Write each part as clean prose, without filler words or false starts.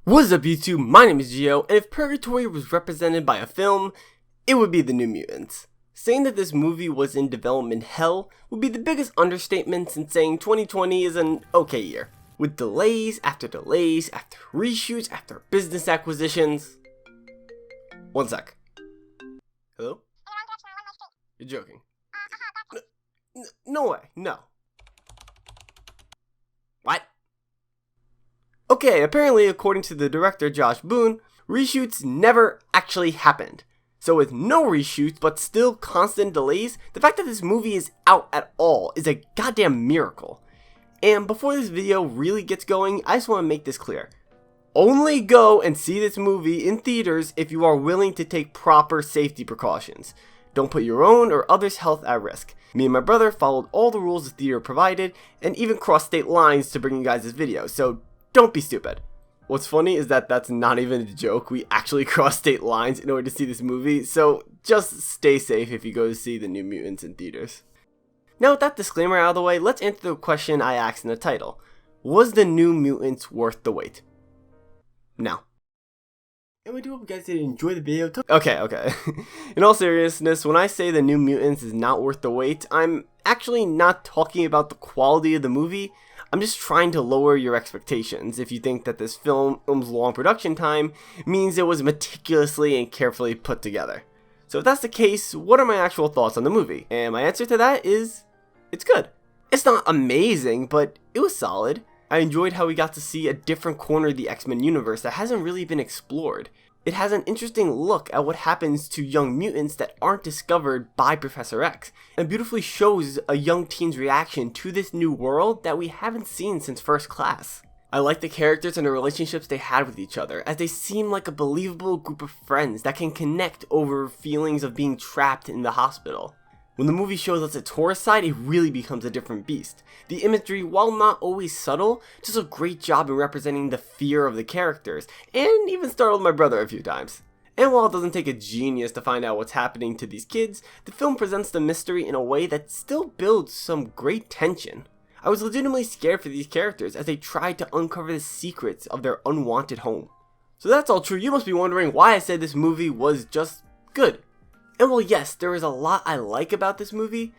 What's up YouTube, my name is Gio, and if Purgatory was represented by a film, it would be the New Mutants. Saying that this movie was in development hell would be the biggest understatement since saying 2020 is an okay year. With delays, after reshoots, after business acquisitions. One sec. Hello? You're joking. No way, no. What? Okay, apparently according to the director Josh Boone, reshoots never actually happened. So with no reshoots but still constant delays, the fact that this movie is out at all is a goddamn miracle. And before this video really gets going, I just want to make this clear. Only go and see this movie in theaters if you are willing to take proper safety precautions. Don't put your own or others' health at risk. Me and my brother followed all the rules the theater provided and even crossed state lines to bring you guys this video, so don't be stupid. What's funny is that that's not even a joke. We actually crossed state lines in order to see this movie, so just stay safe if you go to see the New Mutants in theaters. Now with that disclaimer out of the way, let's answer the question I asked in the title. Was the New Mutants worth the wait? No. And we do hope you guys did enjoy the video. Okay. In all seriousness, when I say the New Mutants is not worth the wait, I'm actually not talking about the quality of the movie. I'm just trying to lower your expectations if you think that this film's long production time means it was meticulously and carefully put together. So if that's the case, what are my actual thoughts on the movie? And my answer to that is, it's good. It's not amazing, but it was solid. I enjoyed how we got to see a different corner of the X-Men universe that hasn't really been explored. It has an interesting look at what happens to young mutants that aren't discovered by Professor X, and beautifully shows a young teen's reaction to this new world that we haven't seen since First Class. I like the characters and the relationships they had with each other, as they seem like a believable group of friends that can connect over feelings of being trapped in the hospital. When the movie shows us its horror side, it really becomes a different beast. The imagery, while not always subtle, does a great job in representing the fear of the characters, and even startled my brother a few times. And while it doesn't take a genius to find out what's happening to these kids, the film presents the mystery in a way that still builds some great tension. I was legitimately scared for these characters as they tried to uncover the secrets of their unwanted home. So that's all true, you must be wondering why I said this movie was just good. And while yes, there is a lot I like about this movie,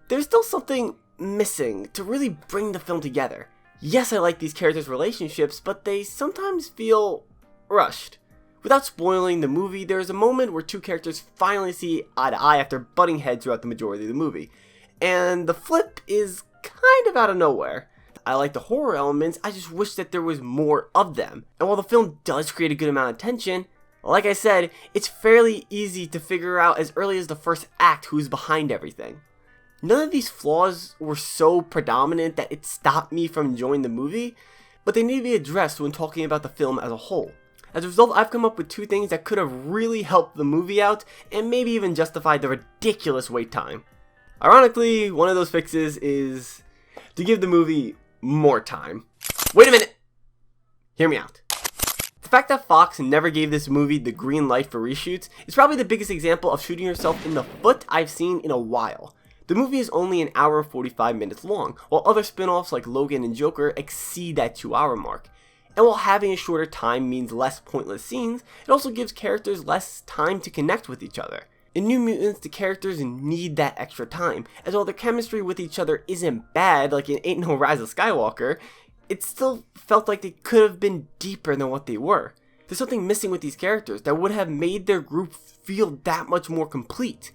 there's still something missing to really bring the film together. Yes, I like these characters' relationships, but they sometimes feel rushed. Without spoiling the movie, there is a moment where two characters finally see eye to eye after butting heads throughout the majority of the movie. And the flip is kind of out of nowhere. I like the horror elements, I just wish that there was more of them. And while the film does create a good amount of tension, like I said, it's fairly easy to figure out as early as the first act who's behind everything. None of these flaws were so predominant that it stopped me from enjoying the movie, but they need to be addressed when talking about the film as a whole. As a result, I've come up with two things that could have really helped the movie out, and maybe even justified the ridiculous wait time. Ironically, one of those fixes is to give the movie more time. Wait a minute! Hear me out. The fact that Fox never gave this movie the green light for reshoots is probably the biggest example of shooting yourself in the foot I've seen in a while. The movie is only an hour and 45 minutes long, while other spin-offs like Logan and Joker exceed that 2-hour mark. And while having a shorter time means less pointless scenes, it also gives characters less time to connect with each other. In New Mutants, the characters need that extra time, as while their chemistry with each other isn't bad like in Ain't No Rise of Skywalker, it still felt like they could have been deeper than what they were. There's something missing with these characters that would have made their group feel that much more complete.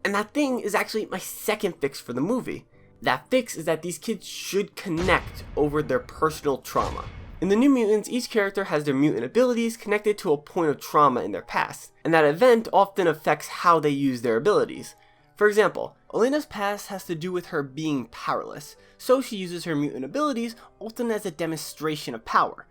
And that thing is actually my second fix for the movie. That fix is that these kids should connect over their personal trauma. In the New Mutants, each character has their mutant abilities connected to a point of trauma in their past, and that event often affects how they use their abilities. For example, Elena's past has to do with her being powerless, so she uses her mutant abilities often as a demonstration of power.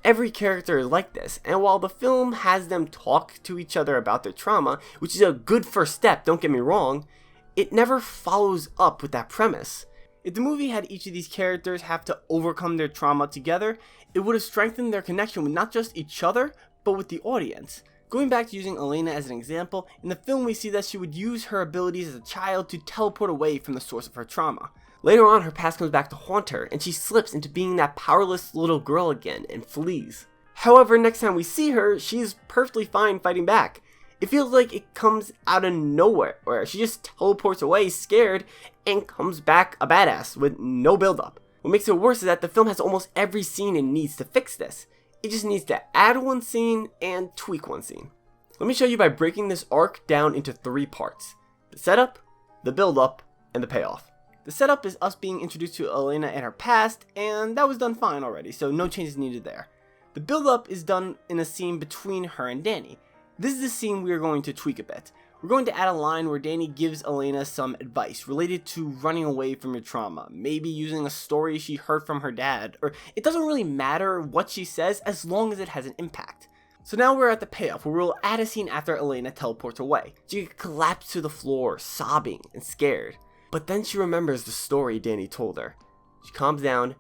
Every character is like this, and while the film has them talk to each other about their trauma, which is a good first step, don't get me wrong, it never follows up with that premise. If the movie had each of these characters have to overcome their trauma together, it would have strengthened their connection with not just each other, but with the audience. Going back to using Elena as an example, in the film we see that she would use her abilities as a child to teleport away from the source of her trauma. Later on, her past comes back to haunt her, and she slips into being that powerless little girl again and flees. However, next time we see her, she's perfectly fine fighting back. It feels like it comes out of nowhere, where she just teleports away scared and comes back a badass with no build-up. What makes it worse is that the film has almost every scene it needs to fix this. It just needs to add one scene and tweak one scene. Let me show you by breaking this arc down into 3 parts. The setup, the build-up, and the payoff. The setup is us being introduced to Elena and her past, and that was done fine already, so no changes needed there. The build-up is done in a scene between her and Danny. This is the scene we are going to tweak a bit. We're going to add a line where Danny gives Elena some advice related to running away from your trauma, maybe using a story she heard from her dad, or it doesn't really matter what she says as long as it has an impact. So now we're at the payoff where we'll add a scene after Elena teleports away. She collapses to the floor, sobbing and scared. But then she remembers the story Danny told her. She calms down,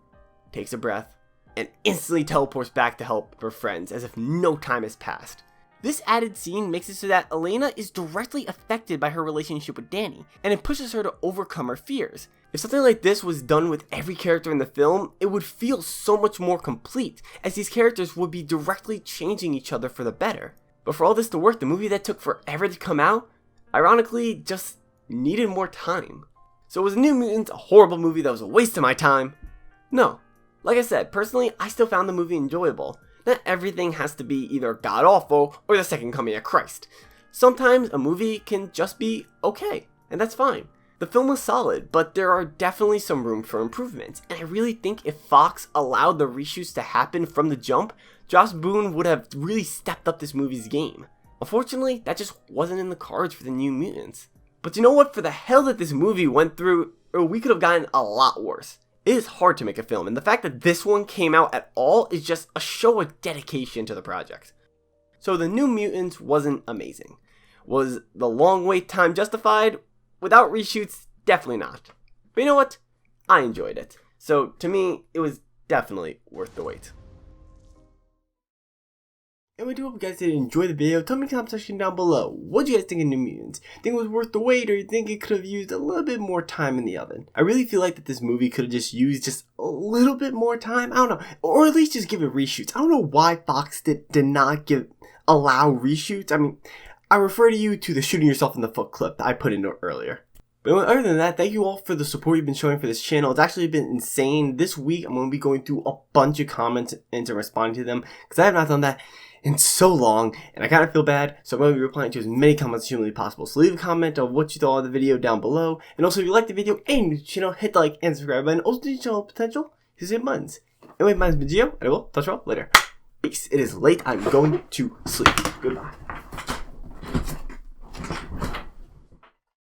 takes a breath, and instantly teleports back to help her friends as if no time has passed. This added scene makes it so that Elena is directly affected by her relationship with Danny, and it pushes her to overcome her fears. If something like this was done with every character in the film, it would feel so much more complete, as these characters would be directly changing each other for the better. But for all this to work, the movie that took forever to come out, ironically, just needed more time. So was New Mutants a horrible movie that was a waste of my time? No. Like I said, personally, I still found the movie enjoyable. Not everything has to be either god-awful or the second coming of Christ. Sometimes a movie can just be okay, and that's fine. The film was solid, but there are definitely some room for improvement, and I really think if Fox allowed the reshoots to happen from the jump, Josh Boone would have really stepped up this movie's game. Unfortunately, that just wasn't in the cards for the New Mutants. But you know what? For the hell that this movie went through, we could have gotten a lot worse. It is hard to make a film, and the fact that this one came out at all is just a show of dedication to the project. So the New Mutants wasn't amazing. Was the long wait time justified? Without reshoots, definitely not. But you know what? I enjoyed it. So to me, it was definitely worth the wait. And I do hope you guys did enjoy the video. Tell me in the comment section down below. What do you guys think of New Mutants? Think it was worth the wait, or you think it could have used a little bit more time in the oven? I really feel like that this movie could have just used just a little bit more time. I don't know. Or at least just give it reshoots. I don't know why Fox did not allow reshoots. I mean, I refer to you to the shooting yourself in the foot clip that I put in earlier. But other than that, thank you all for the support you've been showing for this channel. It's actually been insane. This week, I'm going to be going through a bunch of comments and responding to them, because I have not done that in so long, and I kind of feel bad, so I'm going to be replying to as many comments as humanly possible. So leave a comment of what you thought of the video down below, and also if you like the video and new channel, hit the like and subscribe button. Also, the channel potential is hit buttons. Anyway, my name is Gio, and I will touch you all later. Peace. It is late. I'm going to sleep. Goodbye.